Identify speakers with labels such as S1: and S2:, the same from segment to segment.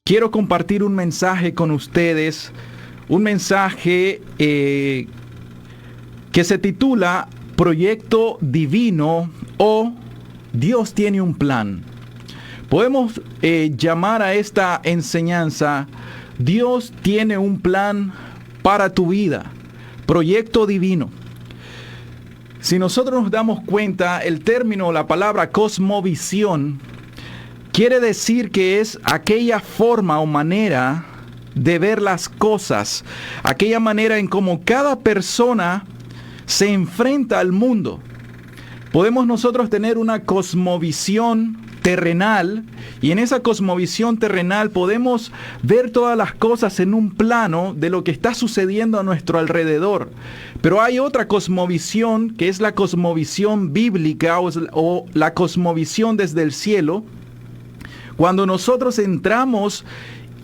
S1: quiero compartir un mensaje con ustedes, un mensaje que se titula Proyecto Divino o Dios tiene un plan. Podemos llamar a esta enseñanza Dios tiene un plan para tu vida, proyecto divino. Si nosotros nos damos cuenta, el término, la palabra cosmovisión, quiere decir que es aquella forma o manera de ver las cosas, aquella manera en cómo cada persona se enfrenta al mundo. Podemos nosotros tener una cosmovisión terrenal, y en esa cosmovisión terrenal podemos ver todas las cosas en un plano de lo que está sucediendo a nuestro alrededor. Pero hay otra cosmovisión, que es la cosmovisión bíblica o la cosmovisión desde el cielo. Cuando nosotros entramos,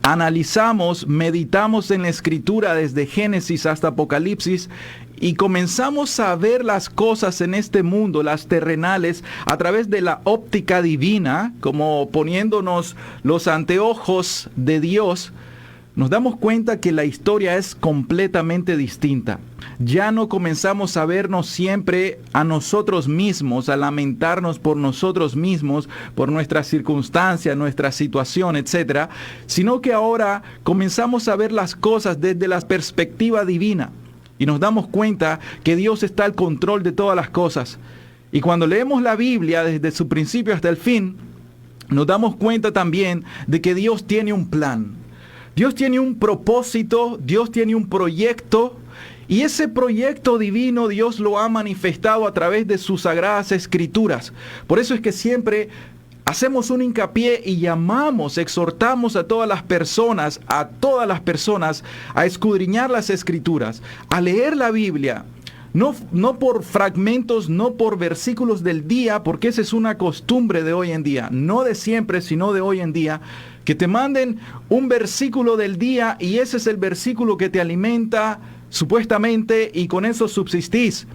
S1: analizamos, meditamos en la Escritura desde Génesis hasta Apocalipsis y comenzamos a ver las cosas en este mundo, las terrenales, a través de la óptica divina, como poniéndonos los anteojos de Dios, nos damos cuenta que la historia es completamente distinta. Ya no comenzamos a vernos siempre a nosotros mismos, a lamentarnos por nosotros mismos, por nuestra circunstancia, nuestra situación, etc., sino que ahora comenzamos a ver las cosas desde la perspectiva divina y nos damos cuenta que Dios está al control de todas las cosas. Y cuando leemos la Biblia desde su principio hasta el fin, nos damos cuenta también de que Dios tiene un plan. Dios tiene un propósito, Dios tiene un proyecto, y ese proyecto divino Dios lo ha manifestado a través de sus sagradas escrituras. Por eso es que siempre hacemos un hincapié y llamamos, exhortamos a todas las personas a escudriñar las escrituras, a leer la Biblia. No por fragmentos, no por versículos del día, porque esa es una costumbre de hoy en día, no de siempre, sino de hoy en día, que te manden un versículo del día y ese es el versículo que te alimenta supuestamente y con eso subsistís.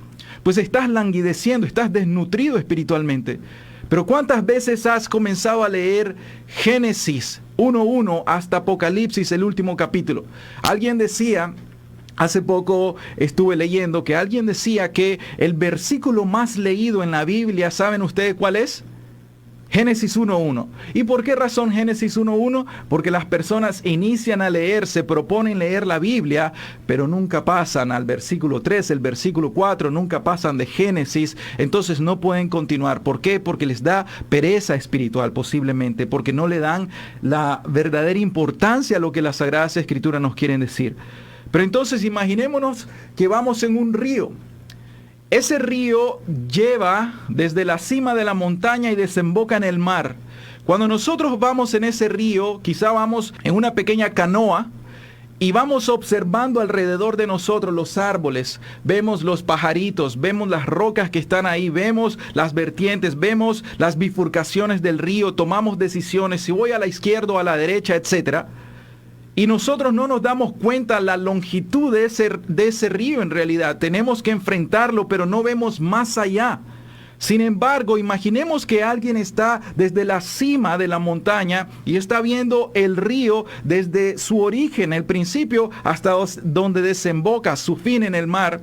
S1: Pues estás languideciendo, estás desnutrido espiritualmente. Pero ¿cuántas veces has comenzado a leer Génesis 1:1 hasta Apocalipsis, el último capítulo? Alguien decía, hace poco estuve leyendo, que alguien decía que el versículo más leído en la Biblia, ¿saben ustedes cuál es? Génesis 1:1. ¿Y por qué razón Génesis 1:1? Porque las personas inician a leer, se proponen leer la Biblia, pero nunca pasan al versículo 3, el versículo 4, nunca pasan de Génesis, entonces no pueden continuar. ¿Por qué? Porque les da pereza espiritual posiblemente, porque no le dan la verdadera importancia a lo que las Sagradas Escrituras nos quieren decir. Pero entonces imaginémonos que vamos en un río. Ese río lleva desde la cima de la montaña y desemboca en el mar. Cuando nosotros vamos en ese río, quizá vamos en una pequeña canoa y vamos observando alrededor de nosotros los árboles, vemos los pajaritos, vemos las rocas que están ahí, vemos las vertientes, vemos las bifurcaciones del río, tomamos decisiones, si voy a la izquierda o a la derecha, etc. Y nosotros no nos damos cuenta la longitud de ese río en realidad. Tenemos que enfrentarlo, pero no vemos más allá. Sin embargo, imaginemos que alguien está desde la cima de la montaña y está viendo el río desde su origen, el principio, hasta donde desemboca, su fin en el mar.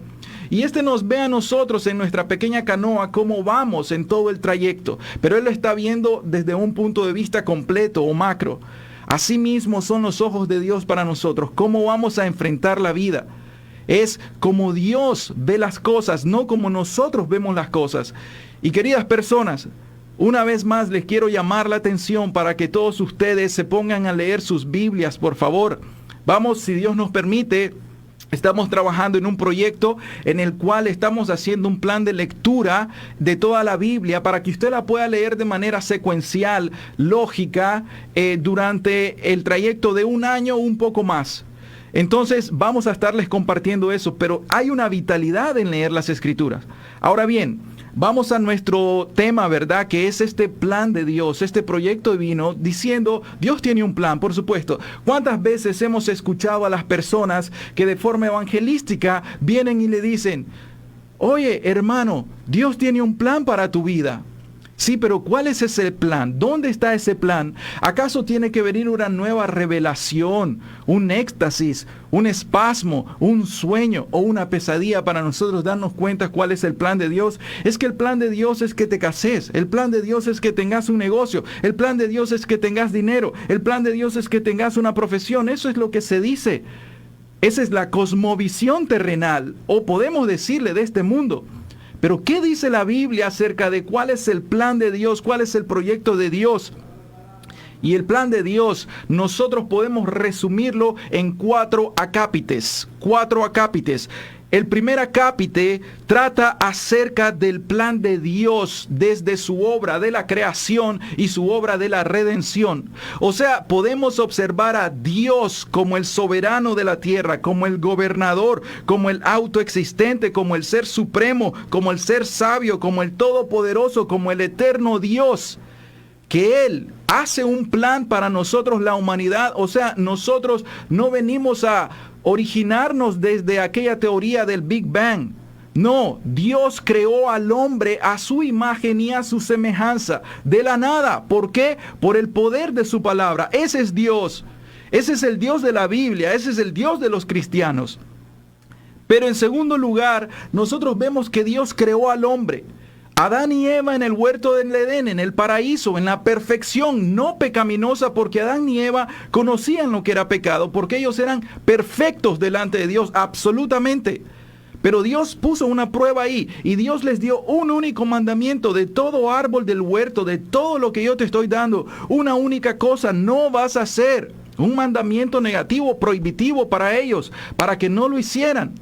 S1: Y nos ve a nosotros en nuestra pequeña canoa cómo vamos en todo el trayecto. Pero él lo está viendo desde un punto de vista completo o macro. Asimismo son los ojos de Dios para nosotros. ¿Cómo vamos a enfrentar la vida? Es como Dios ve las cosas, no como nosotros vemos las cosas. Y queridas personas, una vez más les quiero llamar la atención para que todos ustedes se pongan a leer sus Biblias, por favor. Vamos, si Dios nos permite, estamos trabajando en un proyecto en el cual estamos haciendo un plan de lectura de toda la Biblia para que usted la pueda leer de manera secuencial, lógica, durante el trayecto de un año o un poco más. Entonces vamos a estarles compartiendo eso, pero hay una vitalidad en leer las Escrituras. Ahora bien, vamos a nuestro tema, ¿verdad? Que es este plan de Dios, este proyecto divino, diciendo, Dios tiene un plan, por supuesto. ¿Cuántas veces hemos escuchado a las personas que de forma evangelística vienen y le dicen, oye, hermano, Dios tiene un plan para tu vida? Sí, pero ¿cuál es ese plan? ¿Dónde está ese plan? ¿Acaso tiene que venir una nueva revelación, un éxtasis, un espasmo, un sueño o una pesadilla para nosotros darnos cuenta cuál es el plan de Dios? Es que el plan de Dios es que te cases, el plan de Dios es que tengas un negocio, el plan de Dios es que tengas dinero, el plan de Dios es que tengas una profesión. Eso es lo que se dice. Esa es la cosmovisión terrenal, o podemos decirle de este mundo. Pero ¿qué dice la Biblia acerca de cuál es el plan de Dios? ¿Cuál es el proyecto de Dios? Y el plan de Dios, nosotros podemos resumirlo en 4 acápites. 4 acápites. El primer acápite trata acerca del plan de Dios desde su obra de la creación y su obra de la redención. O sea, podemos observar a Dios como el soberano de la tierra, como el gobernador, como el autoexistente, como el ser supremo, como el ser sabio, como el todopoderoso, como el eterno Dios. Que Él hace un plan para nosotros, la humanidad. O sea, nosotros no venimos a originarnos desde aquella teoría del Big Bang. No, Dios creó al hombre a su imagen y a su semejanza, de la nada. ¿Por qué? Por el poder de su palabra. Ese es Dios. Ese es el Dios de la Biblia. Ese es el Dios de los cristianos. Pero en segundo lugar, nosotros vemos que Dios creó al hombre. Adán y Eva en el huerto del Edén, en el paraíso, en la perfección no pecaminosa, porque Adán y Eva conocían lo que era pecado, porque ellos eran perfectos delante de Dios, absolutamente. Pero Dios puso una prueba ahí, y Dios les dio un único mandamiento: de todo árbol del huerto, de todo lo que yo te estoy dando, una única cosa no vas a hacer. Un mandamiento negativo, prohibitivo para ellos, para que no lo hicieran.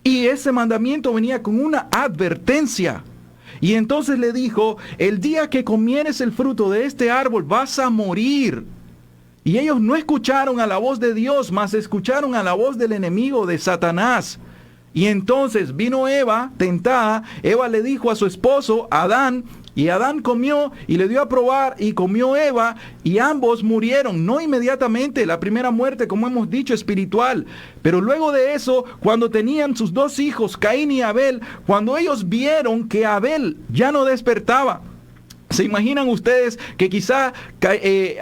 S1: Y ese mandamiento venía con una advertencia. Y entonces le dijo: el día que comieres el fruto de este árbol vas a morir. Y ellos no escucharon a la voz de Dios, mas escucharon a la voz del enemigo, de Satanás. Y entonces vino Eva, tentada. Eva le dijo a su esposo, Adán, y Adán comió y le dio a probar, y comió Eva, y ambos murieron, no inmediatamente, la primera muerte, como hemos dicho, espiritual. Pero luego de eso, cuando tenían sus 2 hijos, Caín y Abel, cuando ellos vieron que Abel ya no despertaba, ¿se imaginan ustedes que quizá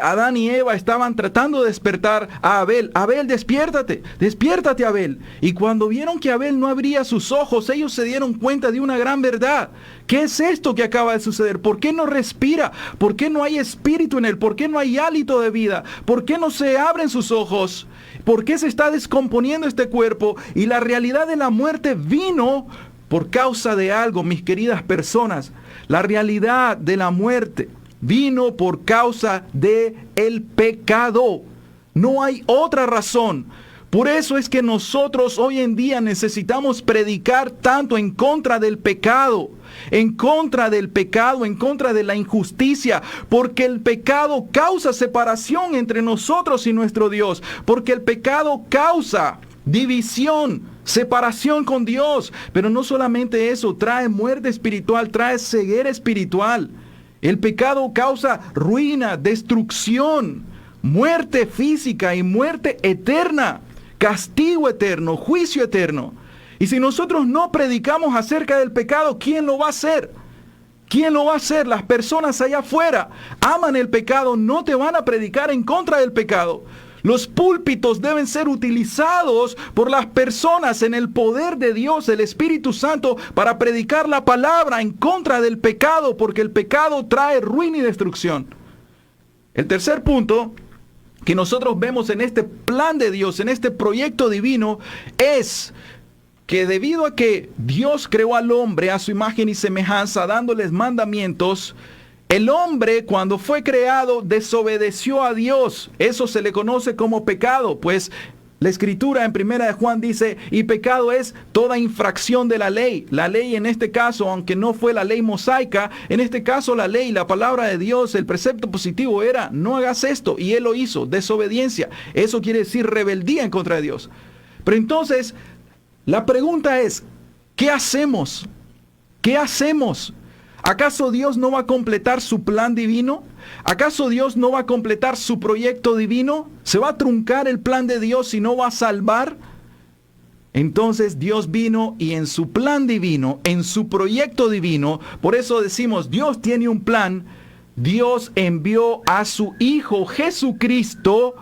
S1: Adán y Eva estaban tratando de despertar a Abel? Abel, despiértate, despiértate, Abel. Y cuando vieron que Abel no abría sus ojos, ellos se dieron cuenta de una gran verdad. ¿Qué es esto que acaba de suceder? ¿Por qué no respira? ¿Por qué no hay espíritu en él? ¿Por qué no hay hálito de vida? ¿Por qué no se abren sus ojos? ¿Por qué se está descomponiendo este cuerpo? Y la realidad de la muerte vino por causa de algo, mis queridas personas. La realidad de la muerte vino por causa de el pecado. No hay otra razón. Por eso es que nosotros hoy en día necesitamos predicar tanto en contra del pecado, en contra de la injusticia, porque el pecado causa separación entre nosotros y nuestro Dios, porque el pecado causa división, separación con Dios. Pero no solamente eso, trae muerte espiritual, trae ceguera espiritual. El pecado causa ruina, destrucción, muerte física y muerte eterna, castigo eterno, juicio eterno. Y si nosotros no predicamos acerca del pecado, ¿quién lo va a hacer? ¿Quién lo va a hacer? Las personas allá afuera aman el pecado, no te van a predicar en contra del pecado. Los púlpitos deben ser utilizados por las personas en el poder de Dios, el Espíritu Santo, para predicar la palabra en contra del pecado, porque el pecado trae ruina y destrucción. El tercer punto que nosotros vemos en este plan de Dios, en este proyecto divino, es que debido a que Dios creó al hombre a su imagen y semejanza, dándoles mandamientos, el hombre, cuando fue creado, desobedeció a Dios. Eso se le conoce como pecado, pues la Escritura en 1 de Juan dice: y pecado es toda infracción de la ley. La ley en este caso, aunque no fue la ley mosaica, en este caso la ley, la palabra de Dios, el precepto positivo era: no hagas esto, y él lo hizo, desobediencia. Eso quiere decir rebeldía en contra de Dios. Pero entonces, la pregunta es, ¿qué hacemos? ¿Qué hacemos? ¿Acaso Dios no va a completar su plan divino? ¿Acaso Dios no va a completar su proyecto divino? ¿Se va a truncar el plan de Dios y no va a salvar? Entonces Dios vino y en su plan divino, en su proyecto divino, por eso decimos, Dios tiene un plan. Dios envió a su Hijo Jesucristo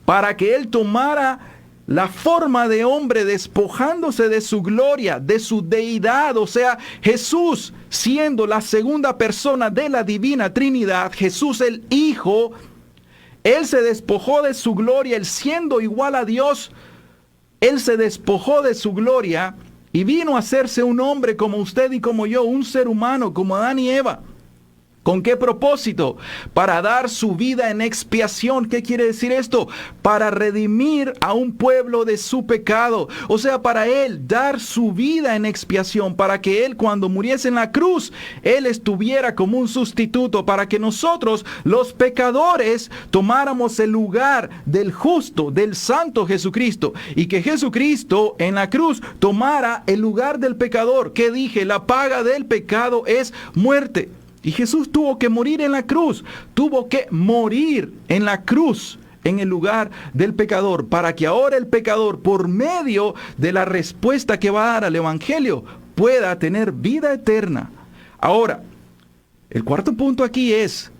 S1: para que Él tomara la forma de hombre, despojándose de su gloria, de su deidad. O sea, Jesús, siendo la segunda persona de la divina Trinidad, Jesús el Hijo, Él se despojó de su gloria, Él siendo igual a Dios, Él se despojó de su gloria y vino a hacerse un hombre como usted y como yo, un ser humano como Adán y Eva. ¿Con qué propósito? Para dar su vida en expiación. ¿Qué quiere decir esto? Para redimir a un pueblo de su pecado. O sea, para Él dar su vida en expiación, para que Él cuando muriese en la cruz, Él estuviera como un sustituto, para que nosotros, los pecadores, tomáramos el lugar del justo, del santo Jesucristo, y que Jesucristo en la cruz tomara el lugar del pecador. ¿Qué dije? La paga del pecado es muerte. Y Jesús tuvo que morir en la cruz, tuvo que morir en la cruz, en el lugar del pecador, para que ahora el pecador, por medio de la respuesta que va a dar al Evangelio, pueda tener vida eterna. Ahora, el cuarto punto aquí es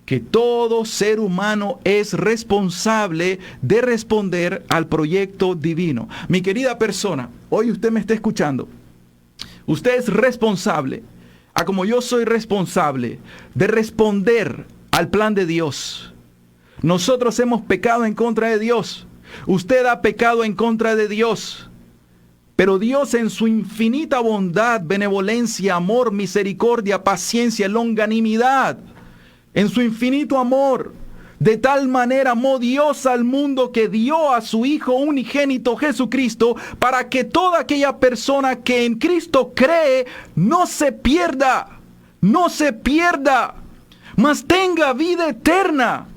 S1: que todo ser humano es responsable de responder al proyecto divino. Mi querida persona, hoy usted me está escuchando. Usted es responsable, como yo soy responsable, de responder al plan de Dios. Nosotros hemos pecado en contra de Dios. Usted ha pecado en contra de Dios. Pero Dios en su infinita bondad, benevolencia, amor, misericordia, paciencia, longanimidad, en su infinito amor, de tal manera amó Dios al mundo que dio a su Hijo unigénito Jesucristo, para que toda aquella persona que en Cristo cree no se pierda, mas tenga vida eterna.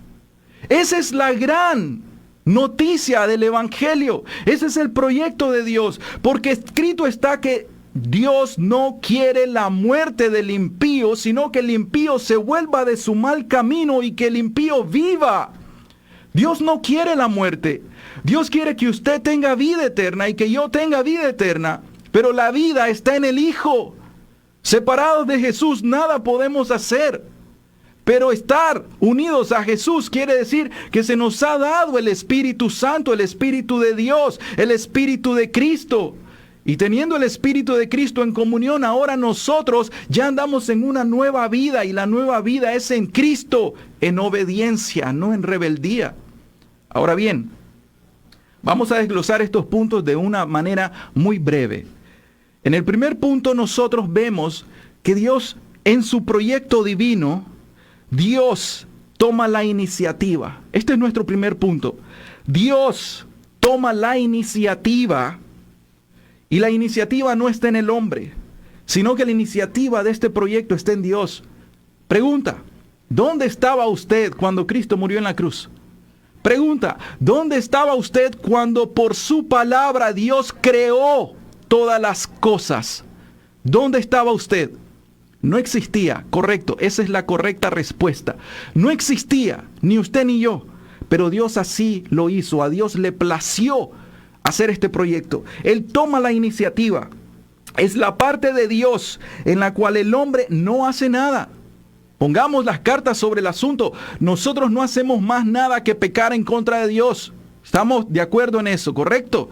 S1: Esa es la gran noticia del Evangelio. Ese es el proyecto de Dios, porque escrito está que Dios no quiere la muerte del impío, sino que el impío se vuelva de su mal camino y que el impío viva. Dios no quiere la muerte. Dios quiere que usted tenga vida eterna y que yo tenga vida eterna. Pero la vida está en el Hijo. Separados de Jesús nada podemos hacer. Pero estar unidos a Jesús quiere decir que se nos ha dado el Espíritu Santo, el Espíritu de Dios, el Espíritu de Cristo. Y teniendo el Espíritu de Cristo en comunión, ahora nosotros ya andamos en una nueva vida, y la nueva vida es en Cristo, en obediencia, no en rebeldía. Ahora bien, vamos a desglosar estos puntos de una manera muy breve. En el primer punto nosotros vemos que Dios, en su proyecto divino, Dios toma la iniciativa. Este es nuestro primer punto. Dios toma la iniciativa. Y la iniciativa no está en el hombre, sino que la iniciativa de este proyecto está en Dios. Pregunta, ¿dónde estaba usted cuando Cristo murió en la cruz? Pregunta, ¿dónde estaba usted cuando por su palabra Dios creó todas las cosas? ¿Dónde estaba usted? No existía, correcto, esa es la correcta respuesta. No existía, ni usted ni yo, pero Dios así lo hizo, a Dios le plació hacer este proyecto. Él toma la iniciativa. Es la parte de Dios en la cual el hombre no hace nada. Pongamos las cartas sobre el asunto. Nosotros no hacemos más nada que pecar en contra de Dios. ¿Estamos de acuerdo en eso? ¿Correcto?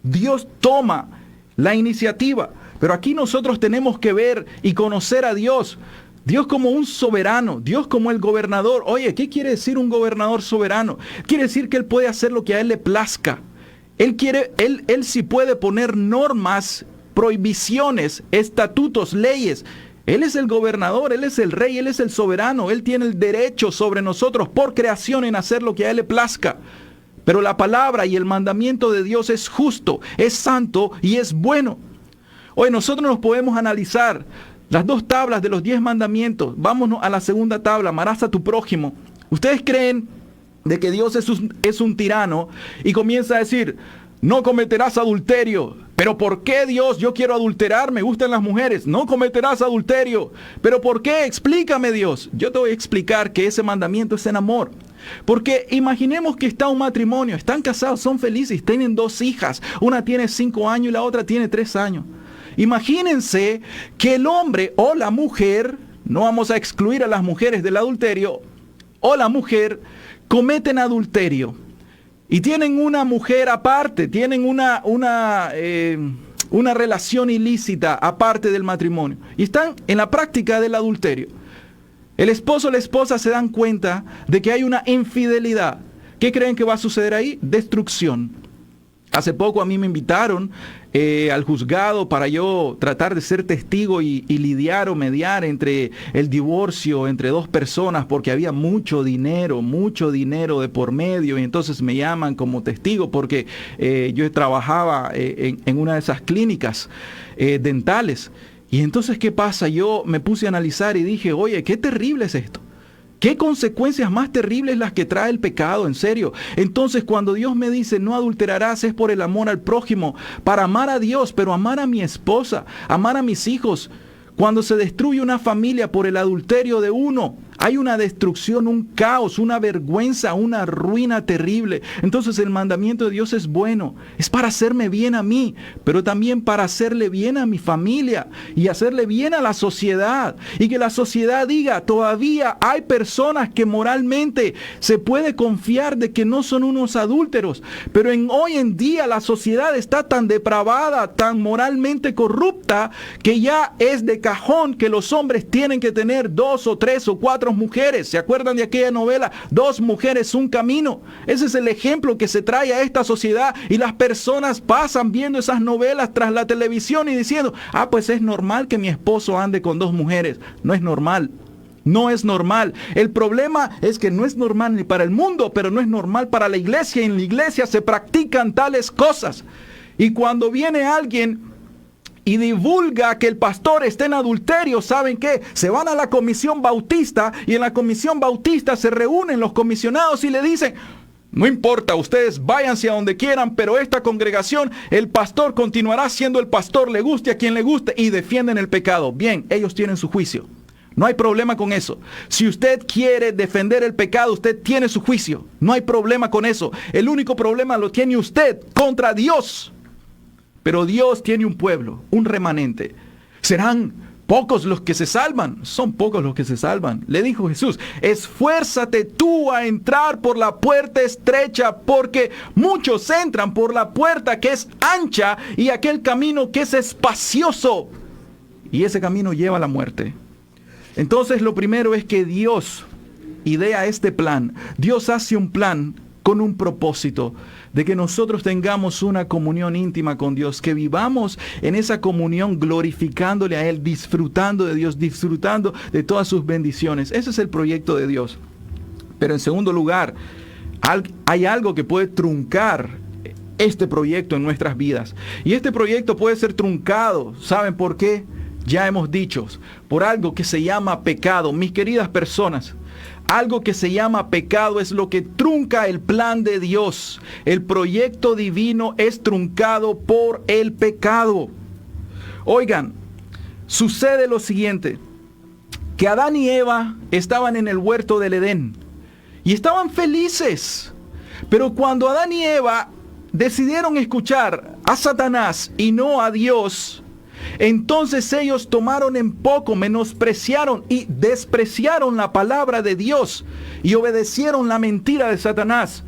S1: Dios toma la iniciativa. Pero aquí nosotros tenemos que ver y conocer a Dios. Dios como un soberano, Dios como el gobernador. Oye, ¿qué quiere decir un gobernador soberano? Quiere decir que Él puede hacer lo que a Él le plazca. Él sí puede poner normas, prohibiciones, estatutos, leyes. Él es el gobernador, Él es el rey, Él es el soberano. Él tiene el derecho sobre nosotros por creación en hacer lo que a Él le plazca. Pero la palabra y el mandamiento de Dios es justo, es santo y es bueno. Hoy nosotros nos podemos analizar las 2 tablas de los 10 mandamientos. Vámonos a la segunda tabla, amarás a tu prójimo. ¿Ustedes creen de que Dios es un tirano y comienza a decir, no cometerás adulterio? ¿Pero por qué, Dios? Yo quiero adulterar, me gustan las mujeres. No cometerás adulterio. ¿Pero por qué? Explícame, Dios. Yo te voy a explicar que ese mandamiento es en amor. Porque imaginemos que está un matrimonio, están casados, son felices, tienen 2 hijas, una tiene 5 años y la otra tiene 3 años. Imagínense que el hombre o la mujer, no vamos a excluir a las mujeres del adulterio, o la mujer cometen adulterio y tienen una mujer aparte, tienen una relación ilícita aparte del matrimonio y están en la práctica del adulterio. El esposo o la esposa se dan cuenta de que hay una infidelidad. ¿Qué creen que va a suceder ahí? Destrucción. Hace poco a mí me invitaron al juzgado para yo tratar de ser testigo y lidiar o mediar entre el divorcio entre 2 personas porque había mucho dinero de por medio, y entonces me llaman como testigo porque yo trabajaba en una de esas clínicas dentales. Y entonces, ¿qué pasa? Yo me puse a analizar y dije, oye, qué terrible es esto. ¿Qué consecuencias más terribles las que trae el pecado? En serio. Entonces, cuando Dios me dice, no adulterarás, es por el amor al prójimo, para amar a Dios, pero amar a mi esposa, amar a mis hijos. Cuando se destruye una familia por el adulterio de uno, hay una destrucción, un caos, una vergüenza, una ruina terrible. Entonces el mandamiento de Dios es bueno. Es para hacerme bien a mí, pero también para hacerle bien a mi familia y hacerle bien a la sociedad. Y que la sociedad diga, todavía hay personas que moralmente se puede confiar de que no son unos adúlteros. Pero hoy en día la sociedad está tan depravada, tan moralmente corrupta, que ya es de cajón que los hombres tienen que tener 2 o 3 o 4 mujeres. ¿Se acuerdan de aquella novela? 2 mujeres, un camino. Ese es el ejemplo que se trae a esta sociedad, y las personas pasan viendo esas novelas tras la televisión y diciendo, pues es normal que mi esposo ande con 2 mujeres. No es normal. No es normal. El problema es que no es normal ni para el mundo, pero no es normal para la iglesia. En la iglesia se practican tales cosas. Y cuando viene alguien y divulga que el pastor está en adulterio, ¿saben qué? Se van a la comisión bautista, y en la comisión bautista se reúnen los comisionados y le dicen, no importa, ustedes váyanse a donde quieran, pero esta congregación, el pastor continuará siendo el pastor, le guste a quien le guste, y defienden el pecado. Bien, ellos tienen su juicio. No hay problema con eso. Si usted quiere defender el pecado, usted tiene su juicio. No hay problema con eso. El único problema lo tiene usted contra Dios. Pero Dios tiene un pueblo, un remanente. ¿Serán pocos los que se salvan? Son pocos los que se salvan. Le dijo Jesús, esfuérzate tú a entrar por la puerta estrecha, porque muchos entran por la puerta que es ancha y aquel camino que es espacioso. Y ese camino lleva a la muerte. Entonces lo primero es que Dios idea este plan. Dios hace un plan con un propósito de que nosotros tengamos una comunión íntima con Dios, que vivamos en esa comunión glorificándole a Él, disfrutando de Dios, disfrutando de todas sus bendiciones. Ese es el proyecto de Dios. Pero en segundo lugar, hay algo que puede truncar este proyecto en nuestras vidas. Y este proyecto puede ser truncado. ¿Saben por qué? Ya hemos dicho, por algo que se llama pecado. Mis queridas personas, algo que se llama pecado es lo que trunca el plan de Dios. El proyecto divino es truncado por el pecado. Oigan, sucede lo siguiente, que Adán y Eva estaban en el huerto del Edén y estaban felices. Pero cuando Adán y Eva decidieron escuchar a Satanás y no a Dios, entonces ellos tomaron en poco, menospreciaron y despreciaron la palabra de Dios y obedecieron la mentira de Satanás,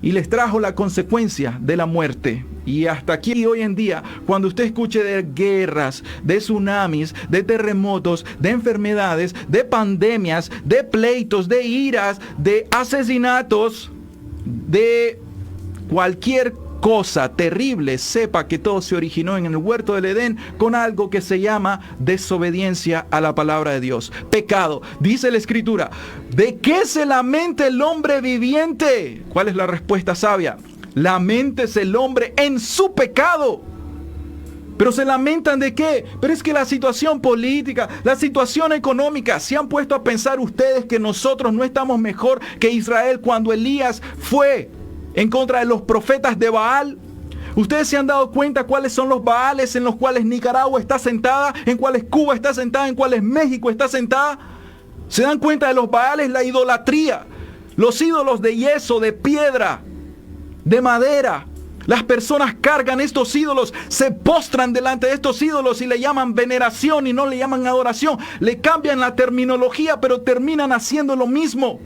S1: y les trajo la consecuencia de la muerte. Y hasta aquí hoy en día, cuando usted escuche de guerras, de tsunamis, de terremotos, de enfermedades, de pandemias, de pleitos, de iras, de asesinatos, de cualquier cosa terrible, sepa que todo se originó en el huerto del Edén con algo que se llama desobediencia a la palabra de Dios. Pecado. Dice la Escritura, ¿de qué se lamenta el hombre viviente? ¿Cuál es la respuesta sabia? Laméntese el hombre en su pecado. Pero se lamentan ¿de qué? Pero es que la situación política, la situación económica, ¿se han puesto a pensar ustedes que nosotros no estamos mejor que Israel cuando Elías fue en contra de los profetas de Baal? ¿Ustedes se han dado cuenta cuáles son los Baales en los cuales Nicaragua está sentada, en cuáles Cuba está sentada, en cuáles México está sentada? ¿Se dan cuenta de los Baales? La idolatría. Los ídolos de yeso, de piedra, de madera. Las personas cargan estos ídolos, se postran delante de estos ídolos y le llaman veneración y no le llaman adoración. Le cambian la terminología, pero terminan haciendo lo mismo.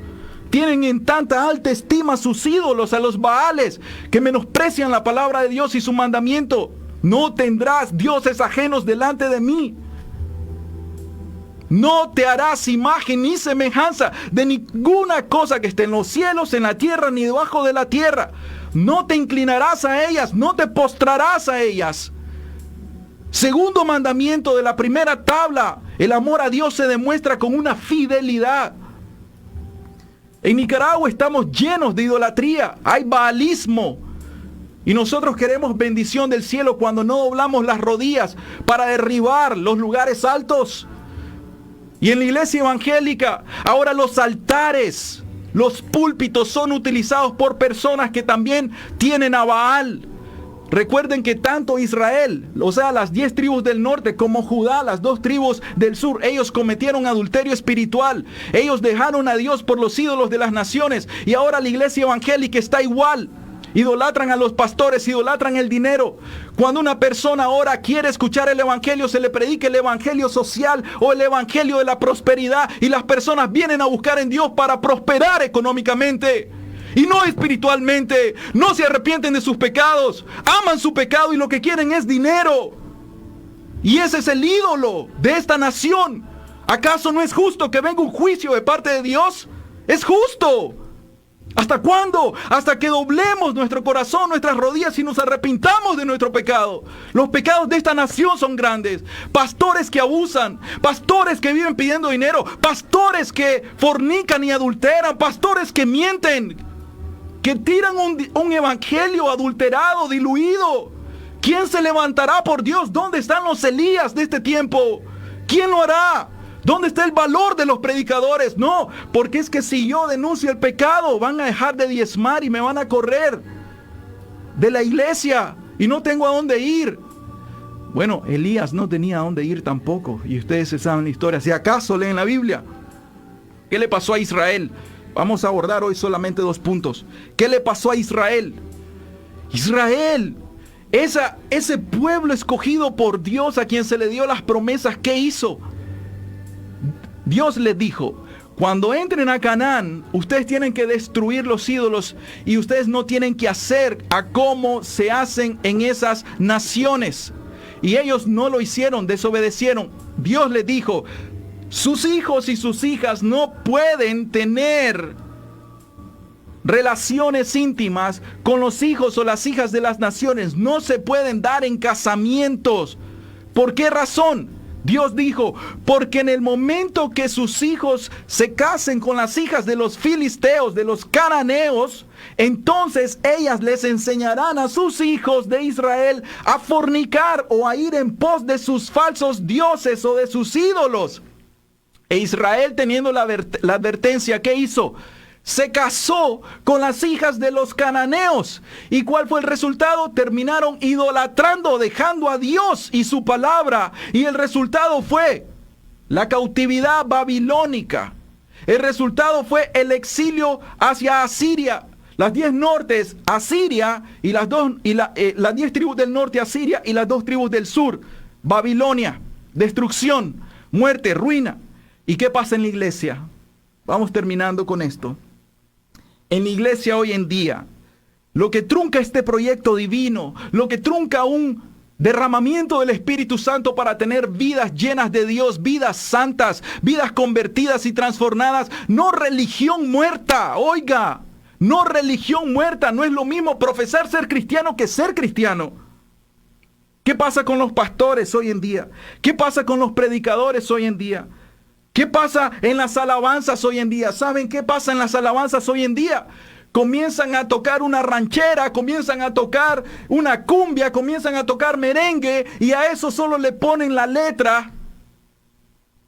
S1: Tienen en tanta alta estima sus ídolos, a los Baales, que menosprecian la palabra de Dios y su mandamiento. No tendrás dioses ajenos delante de mí. No te harás imagen ni semejanza de ninguna cosa que esté en los cielos, en la tierra, ni debajo de la tierra. No te inclinarás a ellas, no te postrarás a ellas. Segundo mandamiento de la primera tabla: el amor a Dios se demuestra con una fidelidad. En Nicaragua estamos llenos de idolatría, hay baalismo. Y nosotros queremos bendición del cielo cuando no doblamos las rodillas para derribar los lugares altos. Y en la iglesia evangélica, ahora los altares, los púlpitos son utilizados por personas que también tienen a Baal. Recuerden que tanto Israel, o sea, las 10 tribus del norte, como Judá, las 2 tribus del sur, ellos cometieron adulterio espiritual. Ellos dejaron a Dios por los ídolos de las naciones. Y ahora la iglesia evangélica está igual. Idolatran a los pastores, idolatran el dinero. Cuando una persona ahora quiere escuchar el evangelio, se le predica el evangelio social o el evangelio de la prosperidad, y las personas vienen a buscar en Dios para prosperar económicamente y no espiritualmente. No se arrepienten de sus pecados, aman su pecado y lo que quieren es dinero. Y ese es el ídolo de esta nación. ¿Acaso no es justo que venga un juicio de parte de Dios? Es justo. ¿Hasta cuándo? Hasta que doblemos nuestro corazón, nuestras rodillas y nos arrepintamos de nuestro pecado. Los pecados de esta nación son grandes. Pastores que abusan, pastores que viven pidiendo dinero, pastores que fornican y adulteran, pastores que mienten, que tiran un evangelio adulterado, diluido. ¿Quién se levantará por Dios? ¿Dónde están los Elías de este tiempo? ¿Quién lo hará? ¿Dónde está el valor de los predicadores? No, porque es que si yo denuncio el pecado, van a dejar de diezmar y me van a correr de la iglesia y no tengo a dónde ir. Bueno, Elías no tenía a dónde ir tampoco, y ustedes se saben la historia. Si acaso leen la Biblia, ¿qué le pasó a Israel? Vamos a abordar hoy solamente 2 puntos. ¿Qué le pasó a Israel? Israel, ese pueblo escogido por Dios, a quien se le dio las promesas, ¿qué hizo? Dios les dijo: cuando entren a Canaán, ustedes tienen que destruir los ídolos y ustedes no tienen que hacer a cómo se hacen en esas naciones. Y ellos no lo hicieron, desobedecieron. Dios les dijo: sus hijos y sus hijas no pueden tener relaciones íntimas con los hijos o las hijas de las naciones. No se pueden dar en casamientos. ¿Por qué razón? Dios dijo: porque en el momento que sus hijos se casen con las hijas de los filisteos, de los cananeos, entonces ellas les enseñarán a sus hijos de Israel a fornicar o a ir en pos de sus falsos dioses o de sus ídolos. E Israel, teniendo la advertencia, ¿qué hizo? Se casó con las hijas de los cananeos. ¿Y cuál fue el resultado? Terminaron idolatrando, dejando a Dios y su palabra. Y el resultado fue la cautividad babilónica. El resultado fue el exilio hacia Asiria. Las 10 nortes, Asiria, y las 10 tribus del norte, Asiria, y las 2 tribus del sur, Babilonia. Destrucción, muerte, ruina. ¿Y qué pasa en la iglesia? Vamos terminando con esto. En la iglesia hoy en día, lo que trunca este proyecto divino, lo que trunca un derramamiento del Espíritu Santo para tener vidas llenas de Dios, vidas santas, vidas convertidas y transformadas, no religión muerta. Oiga, no religión muerta. No es lo mismo profesar ser cristiano que ser cristiano. ¿Qué pasa con los pastores hoy en día? ¿Qué pasa con los predicadores hoy en día? ¿Qué pasa en las alabanzas hoy en día? ¿Saben qué pasa en las alabanzas hoy en día? Comienzan a tocar una ranchera, comienzan a tocar una cumbia, comienzan a tocar merengue, y a eso solo le ponen la letra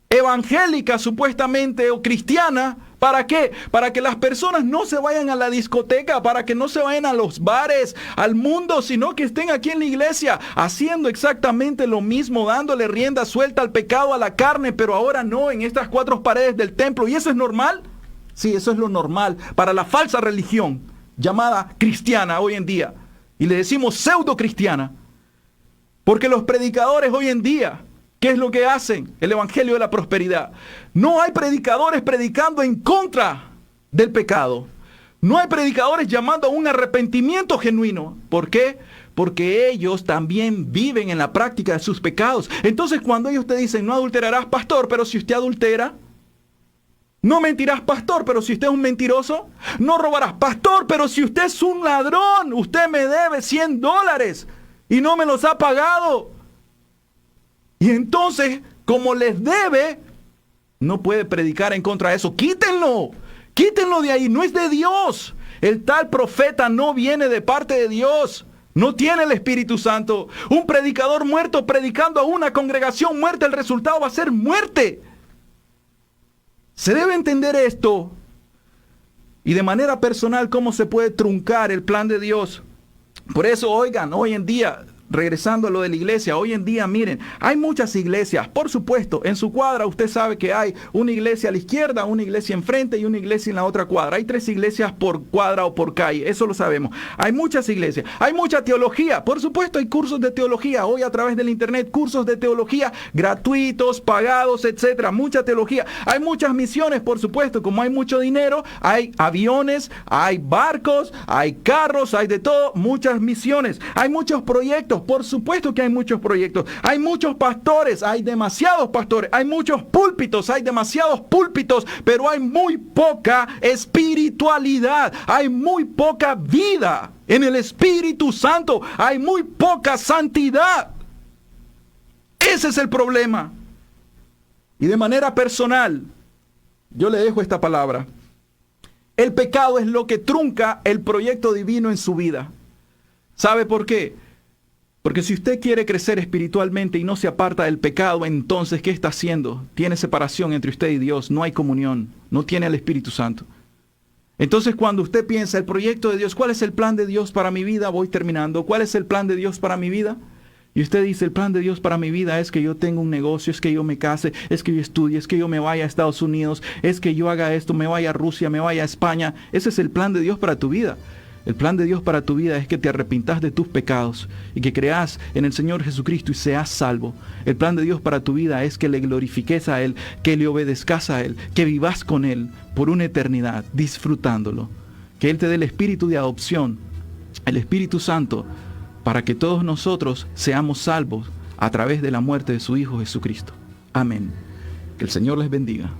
S1: evangélica supuestamente o cristiana. ¿Para qué? Para que las personas no se vayan a la discoteca, para que no se vayan a los bares, al mundo, sino que estén aquí en la iglesia haciendo exactamente lo mismo, dándole rienda suelta al pecado, a la carne, pero ahora no, en estas 4 paredes del templo. ¿Y eso es normal? Sí, eso es lo normal para la falsa religión llamada cristiana hoy en día. Y le decimos pseudo cristiana. Porque los predicadores hoy en día, ¿qué es lo que hacen? El evangelio de la prosperidad. No hay predicadores predicando en contra del pecado. No hay predicadores llamando a un arrepentimiento genuino. ¿Por qué? Porque ellos también viven en la práctica de sus pecados. Entonces cuando ellos te dicen, no adulterarás, pastor, pero si usted adultera, no mentirás, pastor, pero si usted es un mentiroso, no robarás, pastor, pero si usted es un ladrón, usted me debe $100 y no me los ha pagado. Y entonces, como les debe, no puede predicar en contra de eso. Quítenlo de ahí, no es de Dios. El tal profeta no viene de parte de Dios. No tiene el Espíritu Santo. Un predicador muerto predicando a una congregación muerta, el resultado va a ser muerte. Se debe entender esto. Y de manera personal, cómo se puede truncar el plan de Dios. Por eso, oigan, hoy en día, regresando a lo de la iglesia, hoy en día, miren, hay muchas iglesias. Por supuesto, en su cuadra usted sabe que hay una iglesia a la izquierda, una iglesia enfrente y una iglesia en la otra cuadra. Hay 3 iglesias por cuadra o por calle, eso lo sabemos. Hay muchas iglesias, hay mucha teología. Por supuesto, hay cursos de teología. Hoy a través del internet, cursos de teología gratuitos, pagados, etcétera. Mucha teología. Hay muchas misiones, por supuesto. Como hay mucho dinero, hay aviones, hay barcos, hay carros, hay de todo. Muchas misiones. Hay muchos proyectos. Por supuesto que hay muchos proyectos. Hay muchos pastores, hay demasiados pastores. Hay muchos púlpitos, hay demasiados púlpitos, pero hay muy poca espiritualidad. Hay muy poca vida en el Espíritu Santo. Hay muy poca santidad. Ese es el problema. Y de manera personal, yo le dejo esta palabra. El pecado es lo que trunca el proyecto divino en su vida. ¿Sabe por qué? Porque si usted quiere crecer espiritualmente y no se aparta del pecado, entonces, ¿qué está haciendo? Tiene separación entre usted y Dios, no hay comunión, no tiene el Espíritu Santo. Entonces, cuando usted piensa el proyecto de Dios, ¿cuál es el plan de Dios para mi vida? Voy terminando. ¿Cuál es el plan de Dios para mi vida? Y usted dice, el plan de Dios para mi vida es que yo tenga un negocio, es que yo me case, es que yo estudie, es que yo me vaya a Estados Unidos, es que yo haga esto, me vaya a Rusia, me vaya a España. Ese es el plan de Dios para tu vida. El plan de Dios para tu vida es que te arrepintas de tus pecados y que creas en el Señor Jesucristo y seas salvo. El plan de Dios para tu vida es que le glorifiques a Él, que le obedezcas a Él, que vivas con Él por una eternidad, disfrutándolo. Que Él te dé el espíritu de adopción, el Espíritu Santo, para que todos nosotros seamos salvos a través de la muerte de su Hijo Jesucristo. Amén. Que el Señor les bendiga.